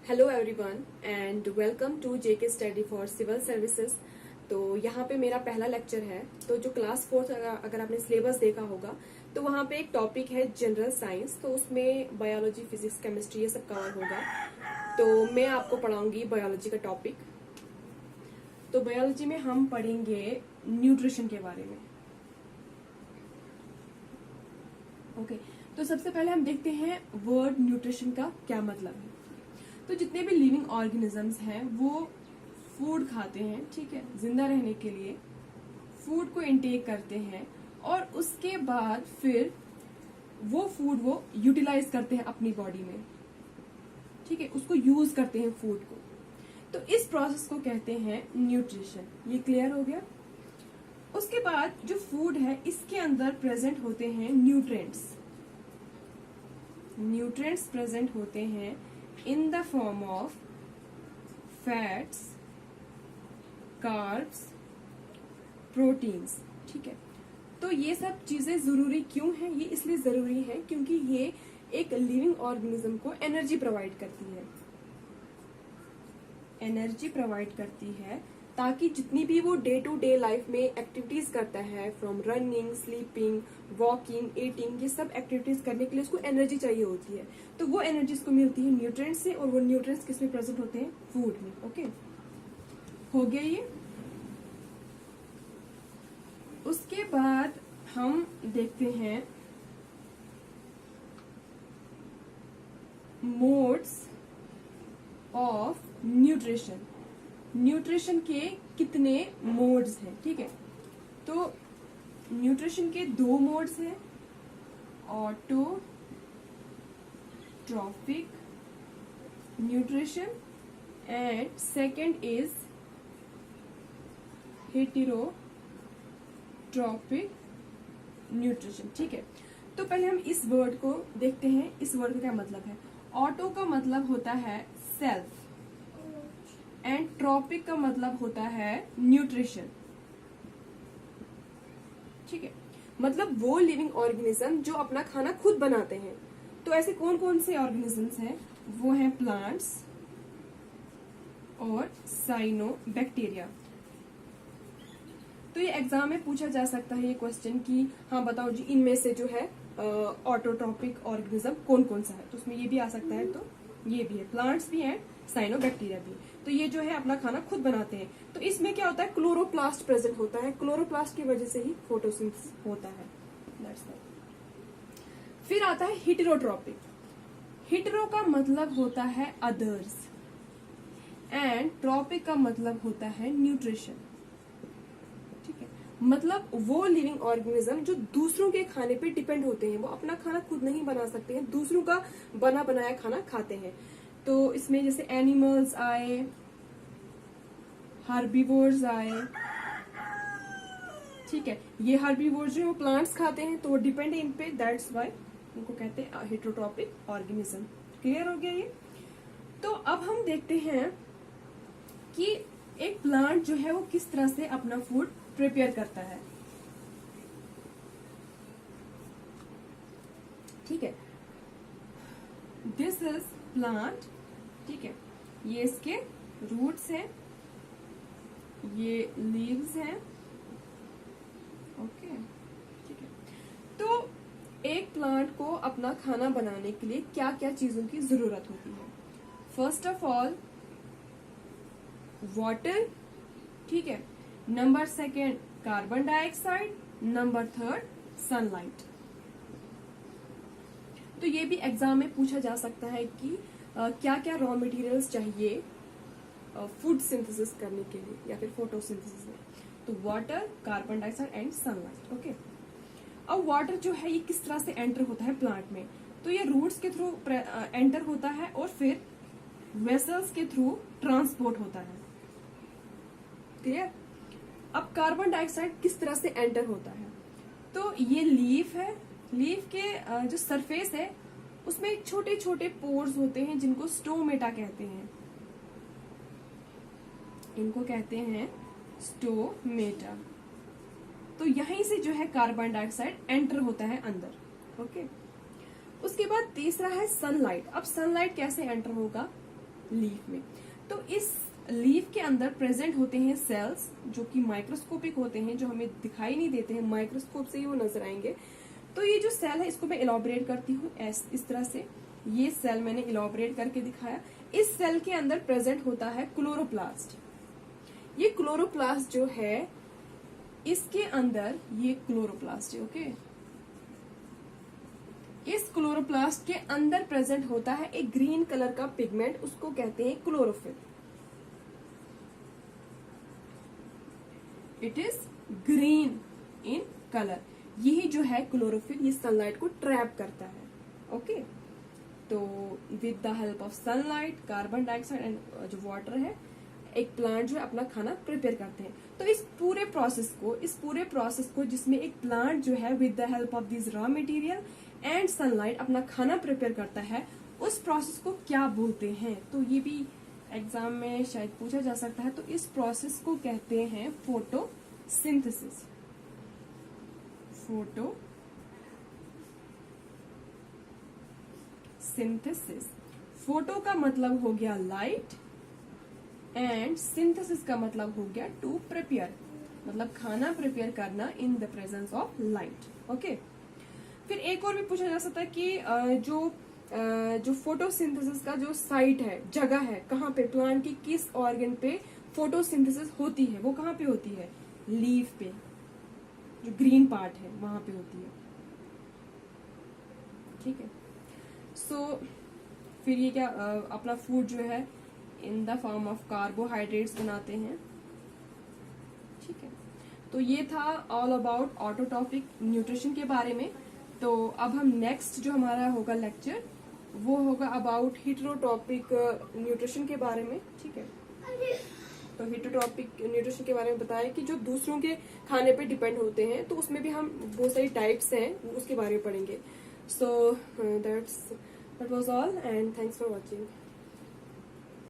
Hello everyone and welcome to JK study for civil services. तो यहाँ पे मेरा पहला लेक्चर है। तो जो क्लास 4 अगर आपने सिलेबस देखा होगा तो वहाँ पे एक टॉपिक है जनरल साइंस। तो उसमें बायोलॉजी, फिजिक्स, केमिस्ट्री ये सब कवर होगा। तो मैं आपको पढ़ाऊंगी बायोलॉजी का टॉपिक। तो बायोलॉजी में हम पढ़ेंगे न्यूट्रिशन के बारे में। ओके, तो सबसे पहले हम देखते हैं वर्ड न्यूट्रिशन का क्या मतलब है। तो जितने भी लिविंग ऑर्गेनिजम्स हैं वो फूड खाते हैं, ठीक है, जिंदा रहने के लिए फूड को इनटेक करते हैं और उसके बाद फिर वो फूड वो यूटिलाइज करते हैं अपनी बॉडी में, ठीक है, उसको यूज करते हैं फूड को। तो इस प्रोसेस को कहते हैं न्यूट्रिशन। ये क्लियर हो गया। उसके बाद जो फूड है इसके अंदर प्रेजेंट होते हैं न्यूट्रिएंट्स। न्यूट्रिएंट्स प्रेजेंट होते हैं in the form of fats, carbs, proteins, ठीक है। तो ये सब चीजें जरूरी क्यों हैं? ये इसलिए जरूरी है क्योंकि ये एक लिविंग ऑर्गेनिज्म को एनर्जी प्रोवाइड करती है। एनर्जी प्रोवाइड करती है ताकि जितनी भी वो डे टू डे लाइफ में एक्टिविटीज करता है, from running, sleeping, walking, eating, ये सब एक्टिविटीज करने के लिए उसको एनर्जी चाहिए होती है। तो वो एनर्जी उसको मिलती है न्यूट्रिएंट्स से, और वो न्यूट्रिएंट्स किस में प्रेजेंट होते हैं? फूड में। ओके, हो गया ये। उसके बाद हम देखते हैं मोड्स ऑफ न्यूट्रिशन। न्यूट्रिशन के कितने मोड्स हैं, ठीक है। तो न्यूट्रिशन के 2 मोड्स हैं, autotrophic nutrition and second is heterotrophic nutrition, ठीक है। तो पहले हम इस वर्ड को देखते हैं। इस वर्ड का क्या मतलब है? ऑटो का मतलब होता है सेल्फ एंड ट्रॉपिक का मतलब होता है न्यूट्रिशन, ठीक है। मतलब वो लिविंग ऑर्गेनिज्म जो अपना खाना खुद बनाते हैं। तो ऐसे कौन कौन से ऑर्गेनिजम्स हैं? वो हैं प्लांट्स और साइनोबैक्टीरिया। तो ये एग्जाम में पूछा जा सकता है ये क्वेश्चन कि हाँ बताओ जी इनमें से जो है ऑटोट्रॉपिक ऑर्गेनिज्म कौन कौन सा है। तो उसमें ये भी आ सकता है। तो ये भी है, प्लांट्स भी हैं, साइनोबैक्टीरिया भी। तो ये जो है अपना खाना खुद बनाते हैं। तो इसमें क्या होता है? क्लोरोप्लास्ट प्रेजेंट होता है। क्लोरोप्लास्ट की वजह से ही फोटोसिंथेसिस होता है। फिर आता है हेटेरोट्रॉपिक। हेटेरो का मतलब होता है अदर्स एंड ट्रॉपिक का मतलब होता है न्यूट्रिशन, ठीक है। मतलब वो लिविंग ऑर्गेनिज्म जो दूसरों के खाने पे डिपेंड होते हैं, वो अपना खाना खुद नहीं बना सकते हैं, दूसरों का बना बनाया खाना खाते हैं। तो इसमें जैसे एनिमल्स आए, हर्बीवोर्स आए, ठीक है। ये हर्बीवोर्स जो है वो प्लांट्स खाते हैं, तो वो डिपेंड है इन पे, दैट्स वाई उनको कहते हैं हेटेरोट्रॉपिक ऑर्गेनिज्म। क्लियर हो गया ये। तो अब हम देखते हैं कि एक प्लांट जो है वो किस तरह से अपना फूड प्रिपेयर करता है, ठीक है। दिस इज प्लांट, ठीक है। ये इसके रूट्स हैं, ये लीव्स हैं, ओके, ठीक है। तो एक प्लांट को अपना खाना बनाने के लिए क्या क्या चीजों की जरूरत होती है? फर्स्ट ऑफ ऑल वाटर, ठीक है। Number 2 carbon dioxide, number 3 sunlight. तो ये भी एग्जाम में पूछा जा सकता है कि क्या क्या रॉ मटेरियल्स चाहिए फूड सिंथेसिस करने के लिए या फिर फोटोसिंथेसिस में। तो water, carbon dioxide and sunlight, okay. अब वाटर जो है ये किस तरह से एंटर होता है प्लांट में? तो ये रूट्स के थ्रू एंटर होता है और फिर वेसल्स के थ्रू ट्रांसपोर्ट होता है। क्लियर। अब कार्बन डाइऑक्साइड किस तरह से एंटर होता है? तो ये लीफ है, लीफ के जो सरफेस है उसमें छोटे छोटे पोर्स होते हैं जिनको स्टोमेटा कहते हैं। इनको कहते हैं स्टोमेटा। तो यहीं से जो है कार्बन डाइऑक्साइड एंटर होता है अंदर, ओके। उसके बाद तीसरा है सनलाइट। अब सनलाइट कैसे एंटर होगा? लीफ में। तो इस लीफ के अंदर प्रेजेंट होते हैं सेल्स जो कि माइक्रोस्कोपिक होते हैं, जो हमें दिखाई नहीं देते हैं, माइक्रोस्कोप से ही वो नजर आएंगे। तो ये जो सेल है इसको मैं इलॉबरेट करती हूँ इस तरह से। ये सेल मैंने इलॉबरेट करके दिखाया। इस सेल के अंदर प्रेजेंट होता है क्लोरोप्लास्ट। ये क्लोरोप्लास्ट जो है इसके अंदर ये क्लोरोप्लास्ट है, ओके। इस क्लोरोप्लास्ट के अंदर प्रेजेंट होता है एक ग्रीन कलर का पिगमेंट, उसको कहते हैं chlorophyll. It is green in colour. यही जो है क्लोरोफिल, ये सनलाइट को ट्रैप करता है, ओके। तो with the help of sunlight, carbon dioxide and जो वाटर है, एक प्लांट जो है अपना खाना प्रिपेयर करते हैं। तो इस पूरे प्रोसेस को जिसमें एक प्लांट जो है with the help of this raw material and sunlight अपना खाना प्रिपेयर करता है, उस प्रोसेस को क्या बोलते हैं? तो ये भी एग्जाम में शायद पूछा जा सकता है। तो इस प्रोसेस को कहते हैं फोटोसिंथेसिस। फोटो का मतलब हो गया लाइट एंड सिंथेसिस का मतलब हो गया टू प्रिपेयर, मतलब खाना प्रिपेयर करना in the presence of light, okay. फिर एक और भी पूछा जा सकता है कि जो फोटोसिंथेसिस का जो साइट है, जगह है, कहाँ पे प्लांट की किस ऑर्गन पे फोटोसिंथेसिस होती है, वो कहाँ पे होती है? लीफ पे, जो ग्रीन पार्ट है वहां पे होती है, ठीक है। सो फिर ये क्या अपना फूड जो है in the form of carbohydrates बनाते हैं, ठीक है। तो ये था ऑल अबाउट ऑटोट्रॉफिक न्यूट्रिशन के बारे में। तो अब हम नेक्स्ट जो हमारा होगा लेक्चर वो होगा अबाउट हेटेरोट्रॉपिक न्यूट्रिशन के बारे में, ठीक है। तो हेटेरोट्रॉपिक न्यूट्रिशन के बारे में बताया कि जो दूसरों के खाने पे डिपेंड होते हैं, तो उसमें भी हम बहुत सारी टाइप्स हैं, उसके बारे में पढ़ेंगे। So that was all and thanks for watching.